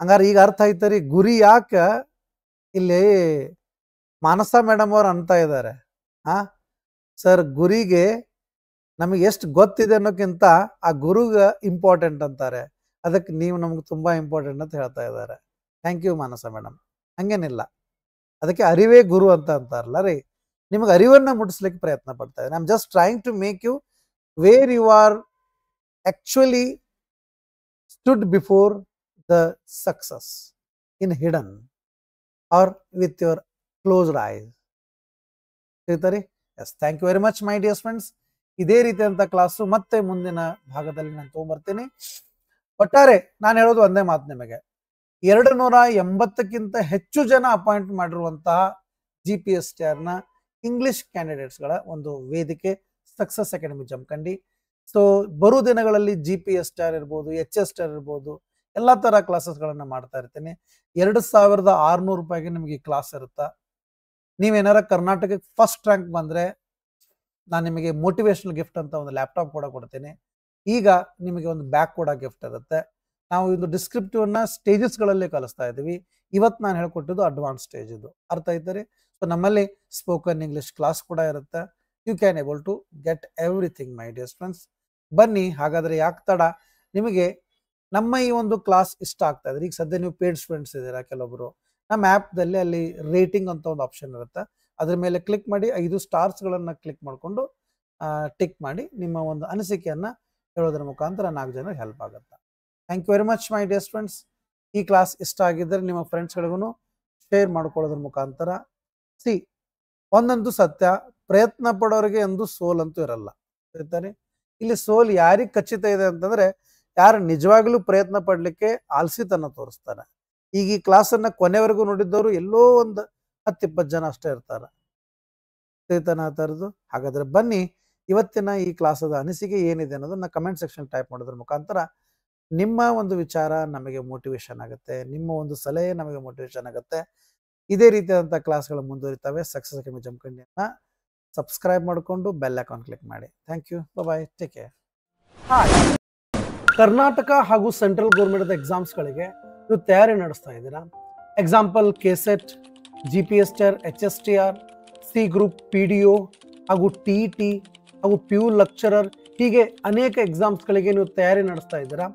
ಹಂಗಾರೆ ಈಗ ಅರ್ಥ ಆಯ್ತರಿ ಗುರಿ ಯಾಕ ಇಲ್ಲಿ ಮಾನಸ ಮೇಡಮ್ ಅವ್ರು ಅಂತ ಇದ್ದಾರೆ. ಸರ್, ಗುರಿಗೆ ನಮಗೆ ಎಷ್ಟು ಗೊತ್ತಿದೆ ಅನ್ನೋಕ್ಕಿಂತ ಆ ಗುರುಗ ಇಂಪಾರ್ಟೆಂಟ್ ಅಂತಾರೆ. ಅದಕ್ಕೆ ನೀವು ನಮ್ಗೆ ತುಂಬಾ ಇಂಪಾರ್ಟೆಂಟ್ ಅಂತ ಹೇಳ್ತಾ ಇದ್ದಾರೆ. Thank you Manasa madam. ಹಂಗೇನಿಲ್ಲ, ಅದಕ್ಕೆ ಅರಿವೇ ಗುರು ಅಂತ ಅಂತಾರಲ್ಲ ರೀ. ನಿಮಗೆ ಅರಿವನ್ನ ಮುಟ್ಟಿಸ್ಲಿಕ್ಕೆ ಪ್ರಯತ್ನ ಪಡ್ತಾ ಇದ್ದೀನಿ. I am just trying to make you where you are actually stood before the success in hidden are with your closed eyes. ತಿಳಿತಾರಿ? Yes, thank you very much my dear friends. ಇದೇ ರೀತಿಯಂತ ಕ್ಲಾಸು ಮತ್ತೆ ಮುಂದಿನ ಭಾಗದಲ್ಲಿ ನಾನು ತಗೊಂಡ್ಬರ್ತೀನಿ. ಒಟ್ಟಾರೆ ನಾನು ಹೇಳೋದು ಒಂದೇ ಮಾತು ನಿಮಗೆ, 280ಕ್ಕಿಂತ ಹೆಚ್ಚು ಜನ ಅಪಾಯಿಂಟ್ ಮಾಡಿರುವಂತಹ GPSTR ನ ಇಂಗ್ಲಿಷ್ ಕ್ಯಾಂಡಿಡೇಟ್ಸ್ಗಳ ಒಂದು ವೇದಿಕೆ ಸಕ್ಸಸ್ ಅಕಾಡೆಮಿ ಜಮಖಂಡಿ. ಸೊ ಬರೋ ದಿನಗಳಲ್ಲಿ GPSTR ಇರ್ಬೋದು, HSTR ಇರ್ಬೋದು, ಎಲ್ಲ ತರ ಕ್ಲಾಸಸ್ಗಳನ್ನ ಮಾಡ್ತಾ ಇರ್ತೀನಿ. 2600 ರೂಪಾಯಿಗೆ ನಿಮಗೆ ಈ ಕ್ಲಾಸ್ ಇರುತ್ತಾ. ನೀವೇನಾರ ಕರ್ನಾಟಕಕ್ಕೆ ಫಸ್ಟ್ ರ್ಯಾಂಕ್ ಬಂದ್ರೆ ನಾನು ನಿಮಗೆ ಮೋಟಿವೇಶನಲ್ ಗಿಫ್ಟ್ ಅಂತ ಒಂದು ಲ್ಯಾಪ್ಟಾಪ್ ಕೂಡ ಕೊಡ್ತೀನಿ. ಈಗ ನಿಮಗೆ ಒಂದು ಬ್ಯಾಗ್ ಕೂಡ ಗಿಫ್ಟ್ ಇರುತ್ತೆ. ನಾವು ಇದು ಡಿಸ್ಕ್ರಿಪ್ಟಿವ್ ಅನ್ನ ಸ್ಟೇಜಸ್ಗಳಲ್ಲಿ ಕಲಿಸ್ತಾ ಇದ್ದೀವಿ. ಇವತ್ತು ನಾನು ಹೇಳ್ಕೊಟ್ಟಿದ್ದು ಅಡ್ವಾನ್ಸ್ ಸ್ಟೇಜ್. ಇದು ಅರ್ಥ ಆಯ್ತರಿ? ಸೊ ನಮ್ಮಲ್ಲಿ ಸ್ಪೋಕನ್ ಇಂಗ್ಲಿಷ್ ಕ್ಲಾಸ್ ಕೂಡ ಇರುತ್ತೆ. You can able to get everything my dear friends. ಬನ್ನಿ, ಹಾಗಾದ್ರೆ ಯಾಕೆ ತಡ, ನಿಮಗೆ ನಮ್ಮ ಈ ಒಂದು ಕ್ಲಾಸ್ ಇಷ್ಟ ಆಗ್ತಾ ಇದ್ರೆ, ಈಗ ಸದ್ಯ ನೀವು ಪೇಡ್ ಸ್ಟೂಡೆಂಟ್ಸ್ ಇದ್ದೀರಾ ಕೆಲವೊಬ್ರು, ನಮ್ಮ ಆ್ಯಪ್ದಲ್ಲಿ ಅಲ್ಲಿ ರೇಟಿಂಗ್ ಅಂತ ಒಂದು ಆಪ್ಷನ್ ಇರುತ್ತೆ, ಅದ್ರ ಮೇಲೆ ಕ್ಲಿಕ್ ಮಾಡಿ 5 ಸ್ಟಾರ್ಸ್ಗಳನ್ನು ಕ್ಲಿಕ್ ಮಾಡಿಕೊಂಡು ಟಿಕ್ ಮಾಡಿ ನಿಮ್ಮ ಒಂದು ಅನಿಸಿಕೆಯನ್ನು ಹೇಳೋದ್ರ ಮುಖಾಂತರ 4 ಜನರಿಗೆ ಹೆಲ್ಪ್ ಆಗುತ್ತೆ. Thank you very much my dear students. ಈ ಕ್ಲಾಸ್ ಇಷ್ಟ ಆಗಿದ್ದರೆ ನಿಮ್ಮ ಫ್ರೆಂಡ್ಸ್ಗಳಿಗೂ ಶೇರ್ ಮಾಡ್ಕೊಳ್ಳೋದ್ರ ಮುಖಾಂತರ. ಒಂದಂತೂ ಸತ್ಯ, ಪ್ರಯತ್ನ ಪಡೋರಿಗೆ ಎಂದು ಸೋಲಂತೂ ಇರಲ್ಲ. ಹೇಳ್ತಾರೆ ಇಲ್ಲಿ ಸೋಲ್ ಯಾರಿಗೆ ಖಚಿತ ಇದೆ ಅಂತಂದ್ರೆ, ಯಾರು ನಿಜವಾಗ್ಲೂ ಪ್ರಯತ್ನ ಪಡ್ಲಿಕ್ಕೆ ಆಲ್ಸಿತನ ತೋರಿಸ್ತಾರೆ. ಈಗ ಈ ಕ್ಲಾಸನ್ನು ಕೊನೆವರೆಗೂ ನೋಡಿದ್ದವರು ಎಲ್ಲೋ ಒಂದು 10-20 ಜನ ಅಷ್ಟೇ ಇರ್ತಾರೆ. ಚೇತನ ಆ ಥರದ್ದು. ಹಾಗಾದ್ರೆ ಬನ್ನಿ, ಇವತ್ತಿನ ಈ ಕ್ಲಾಸದ ಅನಿಸಿಕೆ ಏನಿದೆ ಅನ್ನೋದನ್ನ ಕಮೆಂಟ್ ಸೆಕ್ಷನ್ ಟೈಪ್ ಮಾಡೋದ್ರ ಮುಖಾಂತರ ನಿಮ್ಮ ಒಂದು ವಿಚಾರ ನಮಗೆ ಮೋಟಿವೇಶನ್ ಆಗುತ್ತೆ, ನಿಮ್ಮ ಒಂದು ಸಲಹೆ ನಮಗೆ ಮೋಟಿವೇಶನ್ ಆಗುತ್ತೆ. ಇದೇ ರೀತಿಯಾದಂಥ ಕ್ಲಾಸ್ಗಳು ಮುಂದುವರಿತವೆ. ಸಕ್ಸಸ್ ಅಕಾಡೆಮಿ ಜಮಖಂಡಿಯನ್ನ ಸಬ್ಸ್ಕ್ರೈಬ್ ಮಾಡಿಕೊಂಡು ಬೆಲ್ ಐಕಾನ್ ಕ್ಲಿಕ್ ಮಾಡಿ. Thank you, bye, take care. Hi, Karnataka ಹಾಗೂ ಸೆಂಟ್ರಲ್ ಗೌರ್ಮೆಂಟ್ ಎಕ್ಸಾಮ್ಸ್ಗಳಿಗೆ ನೀವು ತಯಾರಿ ನಡೆಸ್ತಾ ಇದ್ದೀರಾ. Example KSET, GPSTR, HSTR, C group, PDO ಹಾಗೂ TET ಹಾಗೂ PU ಲೆಕ್ಚರರ್, ಹೀಗೆ ಅನೇಕ ಎಕ್ಸಾಮ್ಸ್ಗಳಿಗೆ ನೀವು ತಯಾರಿ ನಡೆಸ್ತಾ ಇದ್ದೀರಾ.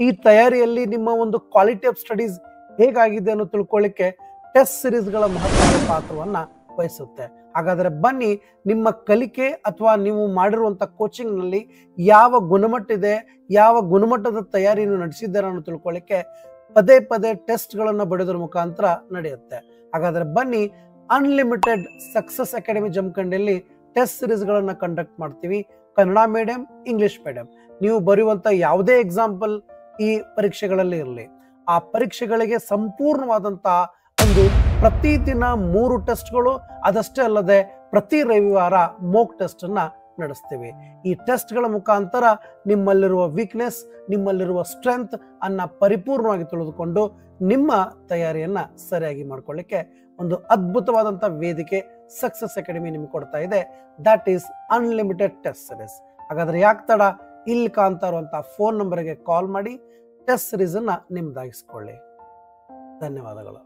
ಈ ತಯಾರಿಯಲ್ಲಿ ನಿಮ್ಮ ಒಂದು ಕ್ವಾಲಿಟಿ ಆಫ್ ಸ್ಟಡೀಸ್ ಹೇಗಾಗಿದೆ ಅನ್ನೋ ತಿಳ್ಕೊಳ್ಳಿಕ್ಕೆ ಟೆಸ್ಟ್ ಸಿರೀಸ್ಗಳ ಮಹತ್ವದ ಪಾತ್ರವನ್ನು ವಹಿಸುತ್ತೆ. ಹಾಗಾದರೆ ಬನ್ನಿ, ನಿಮ್ಮ ಕಲಿಕೆ ಅಥವಾ ನೀವು ಮಾಡಿರುವಂಥ ಕೋಚಿಂಗ್ನಲ್ಲಿ ಯಾವ ಗುಣಮಟ್ಟ ಇದೆ, ಯಾವ ಗುಣಮಟ್ಟದ ತಯಾರಿ ನೀವು ನಡೆಸಿದ್ದೀರಾ ಅನ್ನೋ ತಿಳ್ಕೊಳ್ಳಿಕ್ಕೆ ಪದೇ ಪದೇ ಟೆಸ್ಟ್ಗಳನ್ನು ಬರೆಯೋದ್ರ ಮುಖಾಂತರ ನಡೆಯುತ್ತೆ. ಹಾಗಾದರೆ ಬನ್ನಿ, ಅನ್ಲಿಮಿಟೆಡ್ ಸಕ್ಸಸ್ ಅಕಾಡೆಮಿ ಜಮಖಂಡಿಯಲ್ಲಿ ಟೆಸ್ಟ್ ಸಿರೀಸ್ಗಳನ್ನು ಕಂಡಕ್ಟ್ ಮಾಡ್ತೀವಿ. Kannada medium, English medium. ನೀವು ಬರೆಯುವಂಥ ಯಾವುದೇ ಎಕ್ಸಾಂಪಲ್ ಈ ಪರೀಕ್ಷೆಗಳಲ್ಲಿ ಇರಲಿ, ಆ ಪರೀಕ್ಷೆಗಳಿಗೆ ಸಂಪೂರ್ಣವಾದಂತಹ ಒಂದು ಪ್ರತಿದಿನ 3 ಟೆಸ್ಟ್ಗಳು, ಅದಷ್ಟೇ ಅಲ್ಲದೆ ಪ್ರತಿ ರವಿವಾರ ಮೋಕ್ ಟೆಸ್ಟ್ ಅನ್ನ ನಡೆಸ್ತೀವಿ. ಈ ಟೆಸ್ಟ್ಗಳ ಮುಖಾಂತರ ನಿಮ್ಮಲ್ಲಿರುವ ವೀಕ್ನೆಸ್, ನಿಮ್ಮಲ್ಲಿರುವ ಸ್ಟ್ರೆಂತ್ ಅನ್ನ ಪರಿಪೂರ್ಣವಾಗಿ ತಿಳಿದುಕೊಂಡು ನಿಮ್ಮ ತಯಾರಿಯನ್ನ ಸರಿಯಾಗಿ ಮಾಡ್ಕೊಳ್ಳಿಕ್ಕೆ ಒಂದು ಅದ್ಭುತವಾದಂಥ ವೇದಿಕೆ ಸಕ್ಸಸ್ ಅಕಾಡೆಮಿ ನಿಮ್ಗೆ ಕೊಡ್ತಾ ಇದೆ. That is unlimited test series. ಹಾಗಾದ್ರೆ ಯಾಕೆ ತಡ, ಇಲ್ಲಿ ಕಾಣ್ತಾ ಇರುವಂತಹ ಫೋನ್ ನಂಬರ್ಗೆ ಕಾಲ್ ಮಾಡಿ ಟೆಸ್ಟ್ ಸಿರೀಸ್ ಅನ್ನ ನಿಮ್ದಾಗಿಸ್ಕೊಳ್ಳಿ. ಧನ್ಯವಾದಗಳು.